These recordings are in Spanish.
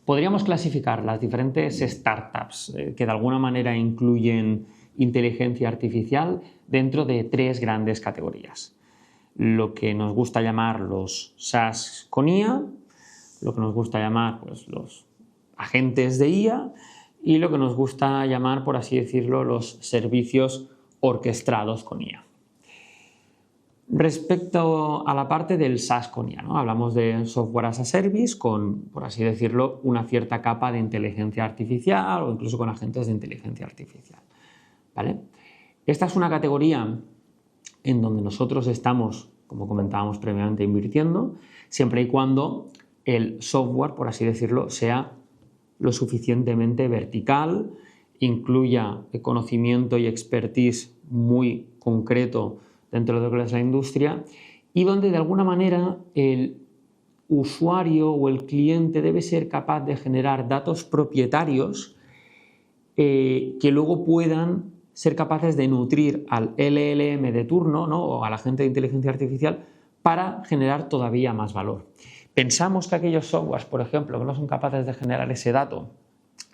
Podríamos clasificar las diferentes startups que de alguna manera incluyen inteligencia artificial dentro de tres grandes categorías. Lo que nos gusta llamar los SaaS con IA, lo que nos gusta llamar pues, los agentes de IA y lo que nos gusta llamar, por así decirlo, los servicios orquestados con IA. Respecto a la parte del SaaS con IA, ¿no? Hablamos de software as a service con, por así decirlo, una cierta capa de inteligencia artificial o incluso con agentes de inteligencia artificial, ¿vale? Esta es una categoría en donde nosotros estamos, como comentábamos previamente, invirtiendo, siempre y cuando el software, por así decirlo, sea lo suficientemente vertical, incluya conocimiento y expertise muy concreto dentro de lo que es la industria y donde de alguna manera el usuario o el cliente debe ser capaz de generar datos propietarios que luego puedan ser capaces de nutrir al LLM de turno, ¿no? O al agente de inteligencia artificial para generar todavía más valor. Pensamos que aquellos softwares, por ejemplo, que no son capaces de generar ese dato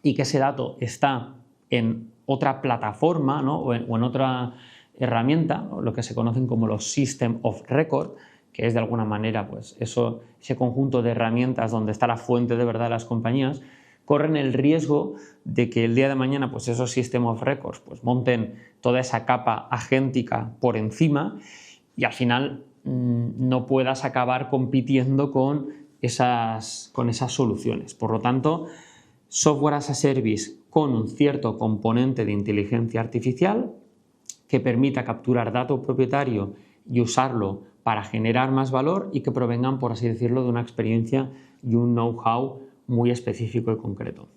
y que ese dato está en otra plataforma, ¿no? o en otra herramienta, ¿no? Lo que se conocen como los System of Record, que es de alguna manera pues, ese conjunto de herramientas donde está la fuente de verdad de las compañías, corren el riesgo de que el día de mañana pues, esos System of Records pues, monten toda esa capa agéntica por encima y al final no puedas acabar compitiendo con esas soluciones. Por lo tanto, software as a service con un cierto componente de inteligencia artificial que permita capturar dato propietario y usarlo para generar más valor y que provengan, por así decirlo, de una experiencia y un know-how muy específico y concreto.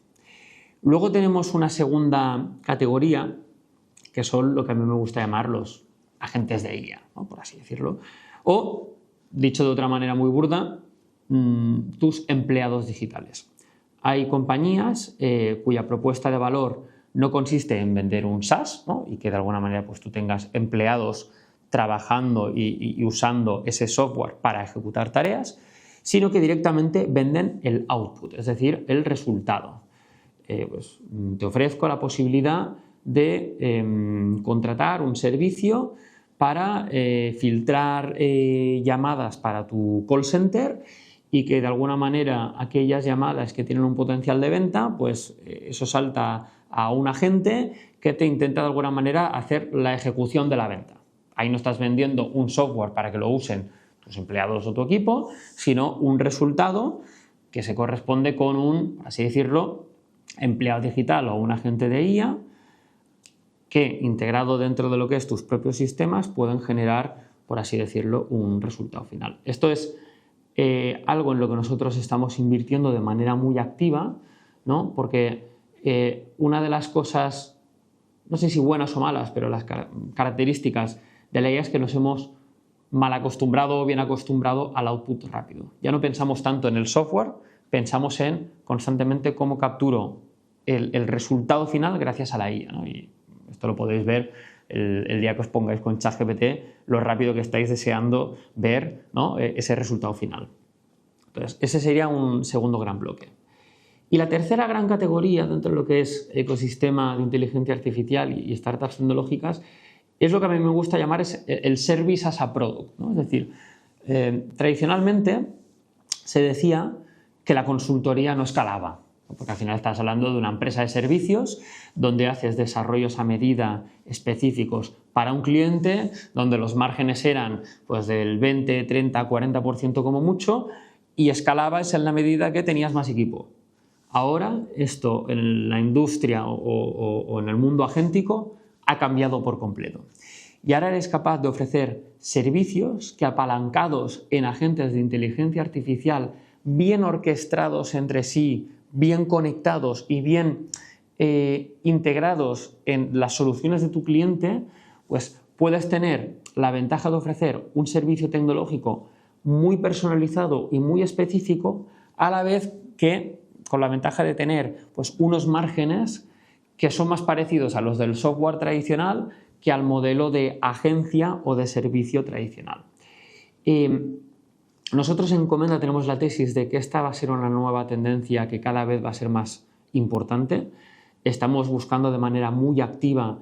Luego tenemos una segunda categoría que son lo que a mí me gusta llamar los agentes de IA, ¿no? Por así decirlo. O, dicho de otra manera muy burda, tus empleados digitales. Hay compañías cuya propuesta de valor no consiste en vender un SaaS, ¿no? Y que de alguna manera pues, tú tengas empleados trabajando y usando ese software para ejecutar tareas, sino que directamente venden el output, es decir, el resultado. Pues, te ofrezco la posibilidad de contratar un servicio para filtrar llamadas para tu call center y que de alguna manera aquellas llamadas que tienen un potencial de venta, pues eso salta a un agente que te intenta de alguna manera hacer la ejecución de la venta. Ahí no estás vendiendo un software para que lo usen tus empleados o tu equipo, sino un resultado que se corresponde con un, así decirlo, empleado digital o un agente de IA que, integrado dentro de lo que es tus propios sistemas, pueden generar, por así decirlo, un resultado final. Esto es algo en lo que nosotros estamos invirtiendo de manera muy activa, ¿no? Porque una de las cosas, no sé si buenas o malas, pero las características de la IA es que nos hemos mal acostumbrado o bien acostumbrado al output rápido. Ya no pensamos tanto en el software, pensamos en constantemente cómo capturo el resultado final gracias a la IA, ¿no? Y esto lo podéis ver el día que os pongáis con ChatGPT, lo rápido que estáis deseando ver, ¿no? Ese resultado final. Entonces, ese sería un segundo gran bloque. Y la tercera gran categoría dentro de lo que es ecosistema de inteligencia artificial y startups tecnológicas es lo que a mí me gusta llamar es el service as a product, ¿no? Es decir, tradicionalmente se decía que la consultoría no escalaba, porque al final estás hablando de una empresa de servicios donde haces desarrollos a medida específicos para un cliente, donde los márgenes eran pues, del 20, 30, 40% como mucho y escalabas en la medida que tenías más equipo. Ahora esto en la industria o en el mundo agéntico ha cambiado por completo. Y ahora eres capaz de ofrecer servicios que apalancados en agentes de inteligencia artificial bien orquestados entre sí, bien conectados y bien integrados en las soluciones de tu cliente, pues puedes tener la ventaja de ofrecer un servicio tecnológico muy personalizado y muy específico, a la vez que con la ventaja de tener pues, unos márgenes que son más parecidos a los del software tradicional que al modelo de agencia o de servicio tradicional. Nosotros en Comenda tenemos la tesis de que esta va a ser una nueva tendencia que cada vez va a ser más importante. Estamos buscando de manera muy activa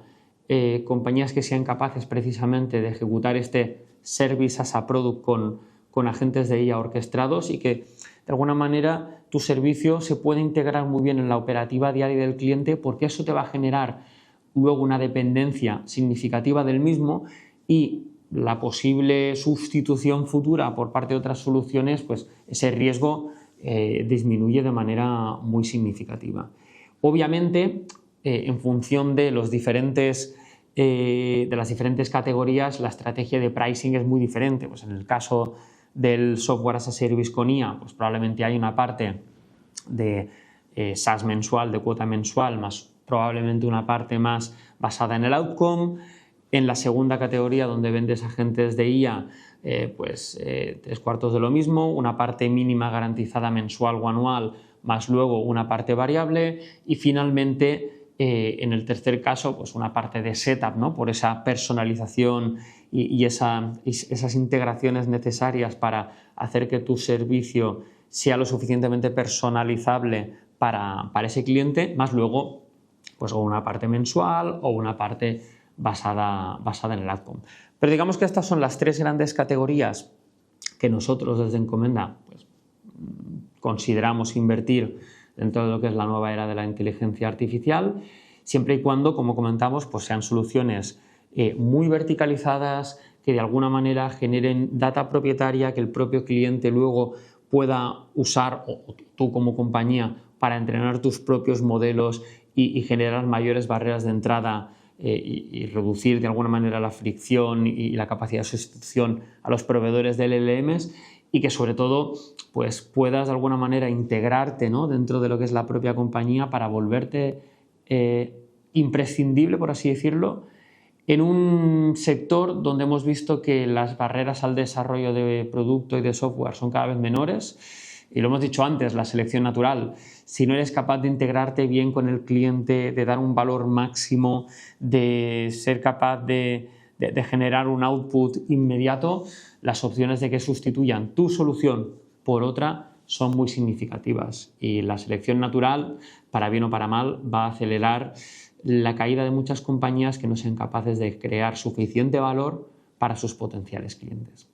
compañías que sean capaces precisamente de ejecutar este Service as a Product con agentes de IA orquestados y que de alguna manera tu servicio se puede integrar muy bien en la operativa diaria del cliente, porque eso te va a generar luego una dependencia significativa del mismo y la posible sustitución futura por parte de otras soluciones, pues ese riesgo disminuye de manera muy significativa. Obviamente, en función de las diferentes categorías, la estrategia de pricing es muy diferente. Pues en el caso del software as a service con IA, pues probablemente hay una parte de SaaS mensual, de cuota mensual, más probablemente una parte más basada en el outcome. En la segunda categoría, donde vendes agentes de IA, tres cuartos de lo mismo, una parte mínima garantizada mensual o anual, más luego una parte variable, y finalmente en el tercer caso, pues una parte de setup, ¿no? Por esa personalización y esas integraciones necesarias para hacer que tu servicio sea lo suficientemente personalizable para ese cliente, más luego pues o una parte mensual o una parte basada en el outcome. Pero digamos que estas son las tres grandes categorías que nosotros desde Encomenda pues, consideramos invertir dentro de lo que es la nueva era de la inteligencia artificial, siempre y cuando, como comentamos, pues sean soluciones muy verticalizadas, que de alguna manera generen data propietaria que el propio cliente luego pueda usar, o tú como compañía, para entrenar tus propios modelos y generar mayores barreras de entrada y reducir de alguna manera la fricción y la capacidad de sustitución a los proveedores de LLMs, y que sobre todo pues puedas de alguna manera integrarte, ¿no? Dentro de lo que es la propia compañía para volverte imprescindible, por así decirlo, en un sector donde hemos visto que las barreras al desarrollo de producto y de software son cada vez menores. Y lo hemos dicho antes, la selección natural. Si no eres capaz de integrarte bien con el cliente, de dar un valor máximo, de ser capaz de generar un output inmediato, las opciones de que sustituyan tu solución por otra son muy significativas. Y la selección natural, para bien o para mal, va a acelerar la caída de muchas compañías que no sean capaces de crear suficiente valor para sus potenciales clientes.